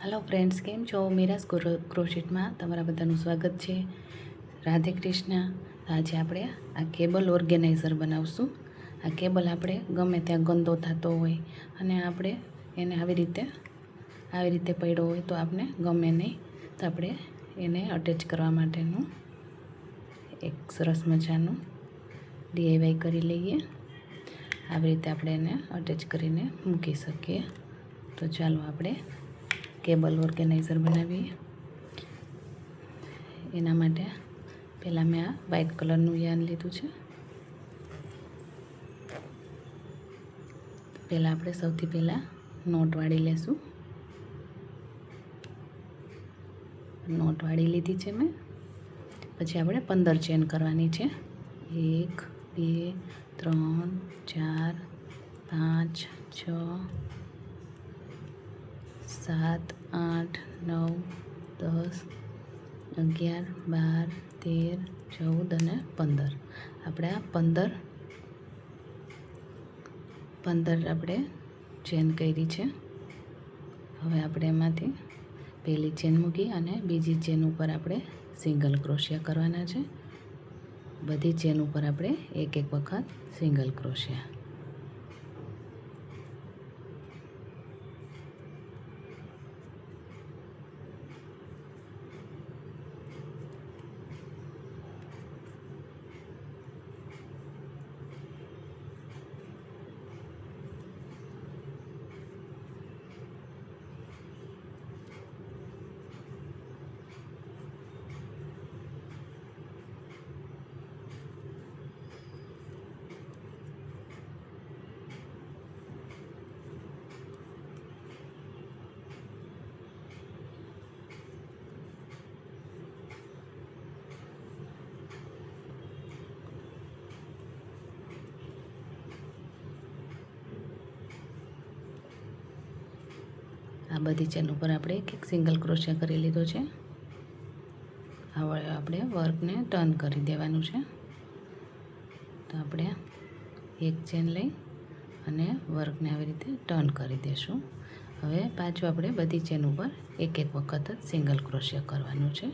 Hello friends, केम छो? मीरास crochet में तमारा बधानुं स्वागत है। राधे कृष्ण। आज આપણે આ કેબલ ઓર્ગેનાઇઝર બનાવશું। આ કેબલ આપણે ગમે ત્યાં ગંદો થતો હોય અને આપણે એને આવી રીતે પડ્યો હોય તો આપણે ગમે નહીં, તો આપણે એને અટેચ કરવા માટેનું એક સરસ મજાનું DIY કરી લઈએ। આવી રીતે આપણે એને અટેચ કરીને મૂકી શકીએ। તો ચાલો આપણે केबल ऑर्गेनाइजर बनावीए। एना माटे पहला मैं आ व्हाइट कलरनु यान लीधुं छे। पहला आपणे सौथी पहला नोट वाળી लेशुं। नोट वाળી लीधी छे मैं। पछी आपणे 15 चेन करवानी छे। 1 2 3 4 5 6 7 8 9 10 11 12 13 14 અને 15 આપણે આ 15 આપણે ચેન કરી છે। હવે આપણે એમાંથી પહેલી ચેન મૂકી અને બીજી ચેન ઉપર આપણે સિંગલ ક્રોશિયા કરવાના છે। બધી ચેન ઉપર આપણે એક એક વખત સિંગલ ક્રોશિયા। आ बधी चेन पर આપણે એક સિંગલ ક્રોશિયા કરી લીધો છે। હવે આપણે વર્કને ટર્ન કરી દેવાનું છે। તો આપણે એક ચેન લઈ અને વર્કને આવી રીતે ટર્ન કરી દેશું। હવે પાછું આપણે બધી ચેન ઉપર એક એક વખત સિંગલ ક્રોશિયા કરવાનું છે।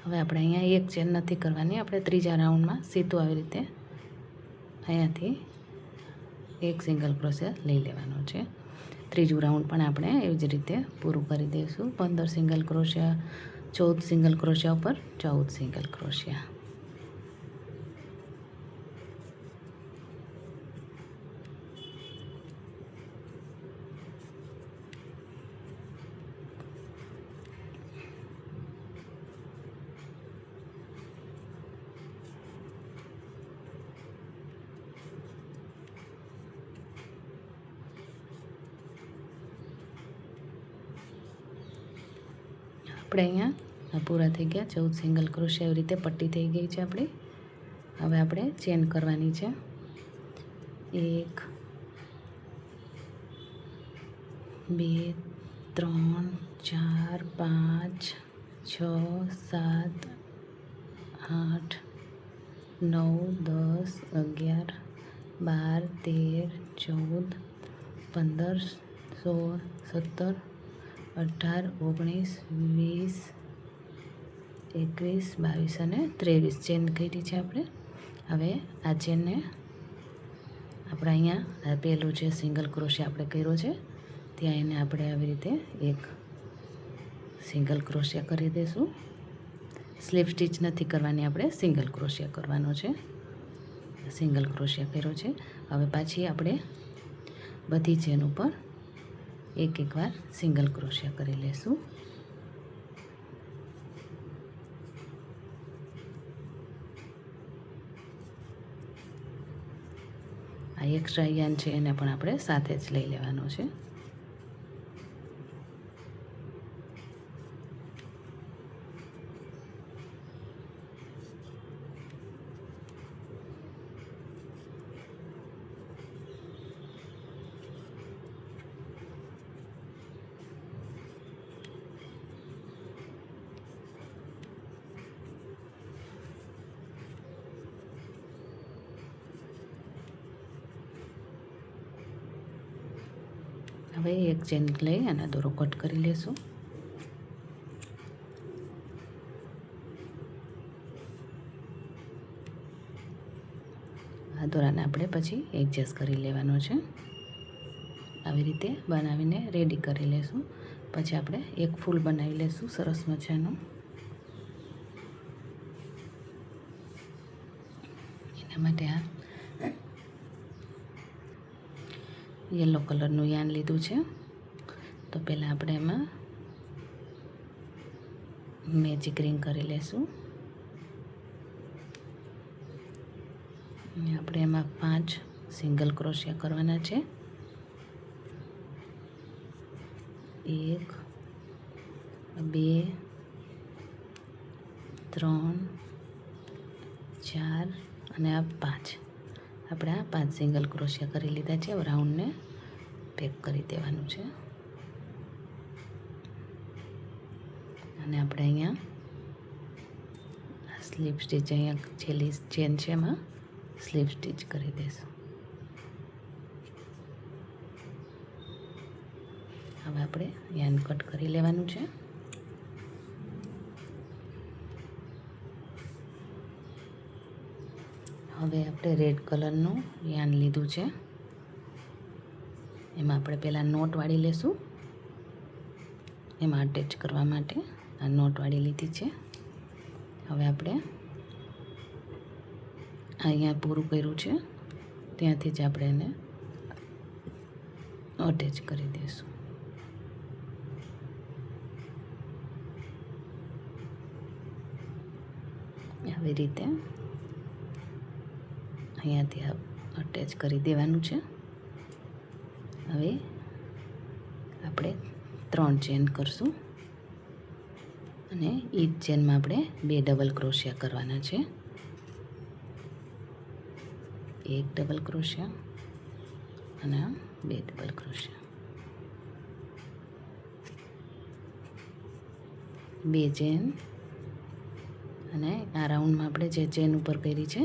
હવે આપણે અહીંયા એક ચેન નથી કરવાની, આપણે ત્રીજા રાઉન્ડમાં સીધું આવી રીતે અહીંયાથી એક સિંગલ ક્રોશિયા લઈ લેવાનો છે। ત્રીજું રાઉન્ડ પણ આપણે એવી જ રીતે પૂરું કરી દઈશું। 15 સિંગલ ક્રોશિયા, 14 સિંગલ ક્રોશિયા ઉપર 14 સિંગલ ક્રોશિયા। આપણે અહીંયા પૂરા થઈ ગયા। 14 સિંગલ ક્રોશિયા એવી રીતે પટ્ટી થઈ ગઈ છે આપણી। હવે આપણે ચેન કરવાની છે। 1 2 3 4 5 6 7 8 9 10 11 12 13 14 15 16 17 18 19 20 21 22 અને 23 ચેન કરી છે આપણે। હવે આ ચેનને આપણે અહીંયા આ પહેલું જે સિંગલ ક્રોશિયા આપણે કર્યો છે ત્યાં એને આપણે આવી રીતે એક સિંગલ ક્રોશિયા કરી દઈશું। સ્લીપ સ્ટીચ નથી કરવાની, આપણે સિંગલ ક્રોશિયા કરવાનો છે। સિંગલ ક્રોશિયા કર્યો છે। હવે પાછી આપણે બધી ચેન ઉપર એક વાર સિંગલ ક્રોશિયા કરી લેશું. આ એક્સ્ટ્રા યાન છે એને પણ આપણે સાથે જ લઈ લેવાનો છે. હવે એક ચેન લઈ અને દોરો કટ કરી લેશું. આ દોરાને આપણે પછી એડજસ્ટ કરી લેવાનો છે. આવી રીતે બનાવીને રેડી કરી લેશું. પછી આપણે એક ફૂલ બનાવી લેશું સરસ મજાનું. એના માટે આ યલો કલરનું યાન લીધું છે. તો પહેલાં આપણે એમાં મેજિક રિંગ કરી લેશું. આપણે એમાં 5 સિંગલ ક્રોશિયા કરવાના છે. 1 2 3 4 અને આ 5. આપણે આ 5 સિંગલ ક્રોશિયા કરી લીધા છે. રાઉન્ડને પેક કરી દેવાનું છે. અને આપણે અહીંયા સ્લીપ સ્ટીચ, અહીંયા છેલ્લી ચેન છે એમાં સ્લીપ સ્ટીચ કરી દઈશું. હવે આપણે યાન કટ કરી લેવાનું છે. હવે આપણે રેડ કલરનું યાન લીધું છે. એમાં આપણે પહેલાં નોટ વાળી લેશું. એમાં અટેચ કરવા માટે આ નોટ વાળી લીધી છે. હવે આપણે અહીંયા પૂરું કર્યું છે ત્યાંથી જ આપણે એને અટેચ કરી દઈશું. આવી રીતે અહીંયાથી અટેચ કરી દેવાનું છે. હવે આપણે 3 ચેન કરશું અને એ જ ચેનમાં આપણે 2 ડબલ ક્રોશિયા કરવાના છે. 1 ડબલ ક્રોશિયા અને 2 ડબલ ક્રોશિયા. 2 ચેન અને આ રાઉન્ડમાં આપણે જે ચેન ઉપર કરી છે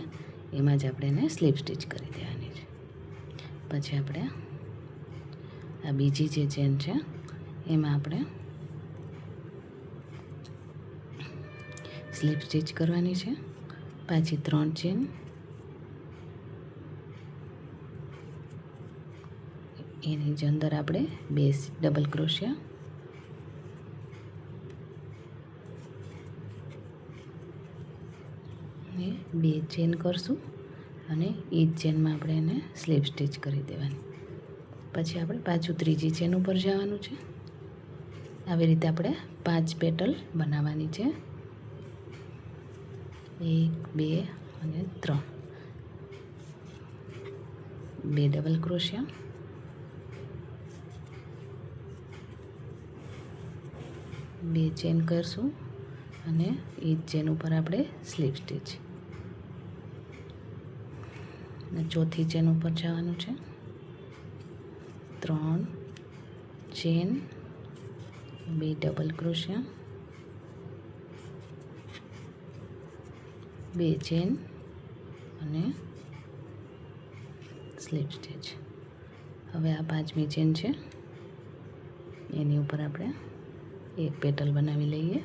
એમાં જ આપણે એને સ્લીપ સ્ટીચ કરી દેવાની છે. પછી આપણે આ બીજી જે ચેન છે એમાં આપણે સ્લીપ સ્ટીચ કરવાની છે. પાછી 3 ચેન, એની જ અંદર આપણે 2 ડબલ ક્રોશિયા ને 2 ચેન કરશું અને એ જ ચેનમાં આપણે એને સ્લીપ સ્ટીચ કરી દેવાની. પછી આપણે પાછું ત્રીજી ચેન ઉપર જવાનું છે. આવી રીતે આપણે 5 પેટલ બનાવવાની છે. 1 2 અને 3. 2 ડબલ ક્રોશિયા, 2 ચેન કરશું અને એ જ ચેન ઉપર આપણે સ્લીપ સ્ટીચ. અને ચોથી ચેન ઉપર જવાનું છે. 3 ચેન, 2 ડબલ ક્રોશિયા, 2 ચેન અને સ્લીપ સ્ટીચ. હવે આ 5મી ચેન છે એની ઉપર આપણે એક પેટલ બનાવી લઈએ.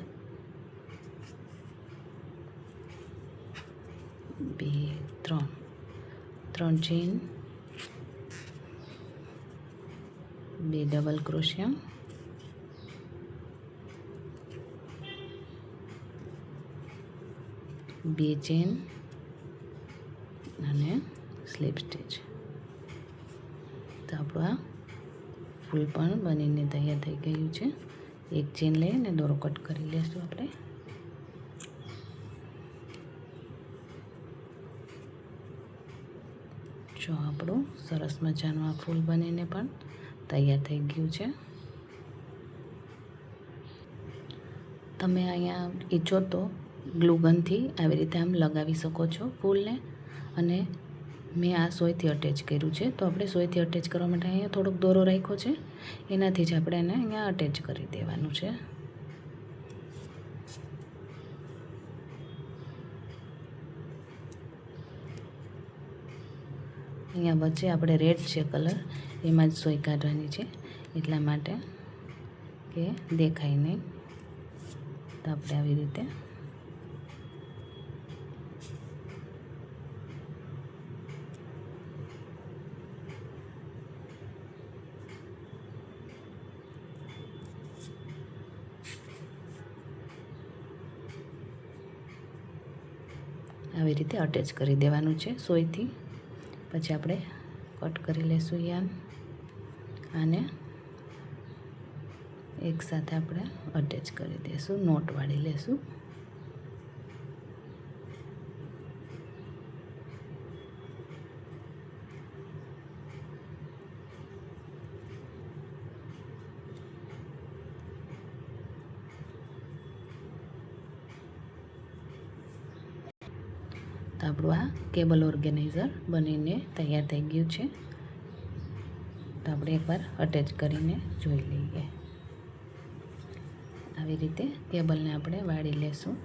2 3 ચેન, 2 ડબલ ક્રોશિયા, 2 ચેન અને સ્લીપ સ્ટીચ. તો આપણું આ ફૂલ પણ બનીને તૈયાર થઈ ગયું છે. એક ચેન લઈને દોરો કટ કરી લેશું આપણે. જો આપણું સરસ મજાનું આ ફૂલ બનીને પણ તૈયાર થઈ ગયું છે. તમે અહીંયા ઈચ્છો તો ગ્લુ ગનથી આવી રીતે આમ લગાવી શકો છો ફૂલને. અને મેં આ સોયથી અટેચ કર્યું છે, તો આપણે સોયથી અટેચ કરવા માટે અહીંયા થોડોક દોરો રાખ્યો છે, એનાથી જ આપણે એને અહીંયા અટેચ કરી દેવાનું છે. અહીંયા વચ્ચે આપણે રેડ છે કલર, એમાં જ સોય કાઢવાની છે, એટલા માટે કે દેખાય નહીં. તો આપણે આવી રીતે અટેચ કરી દેવાનું છે સોયથી. પછી આપણે કટ કરી લેશું યાન. આને એકસાથે આપણે અટેચ કરી દઈશું, નોટ વાળી લેશું. તો આપણું આ કેબલ ઓર્ગેનાઇઝર બનીને તૈયાર થઈ ગયું છે. તો આપણે એકવાર અટેચ કરીને જોઈ લઈએ. આવી રીતે કેબલને આપણે વાળી લેશું.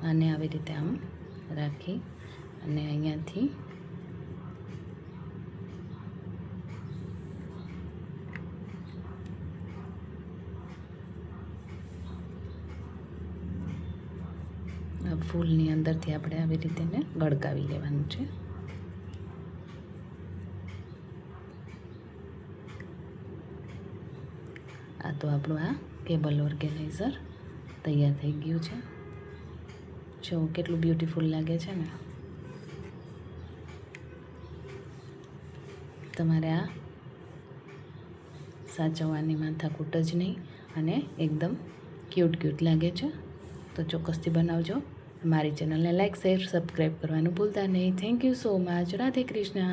આને આવી રીતે આમ રાખી અને અહીંયાથી ફૂલની અંદરથી આપણે આવી રીતે ને ગળકાવી લેવાનું છે. આ તો આપણું આ કેબલ ઓર્ગેનાઇઝર તૈયાર થઈ ગયું છે. જો કેટલું બ્યુટીફુલ લાગે છે ને. તમારે આ સાચવવાની માથાકૂટ જ નહીં અને એકદમ ક્યુટ લાગે છે. તો ચોક્કસથી બનાવજો. મારી ચેનલને લાઈક, શેર, સબસ્ક્રાઈબ કરવાનું ભૂલતા નહીં. Thank you so much. Radhe Krishna.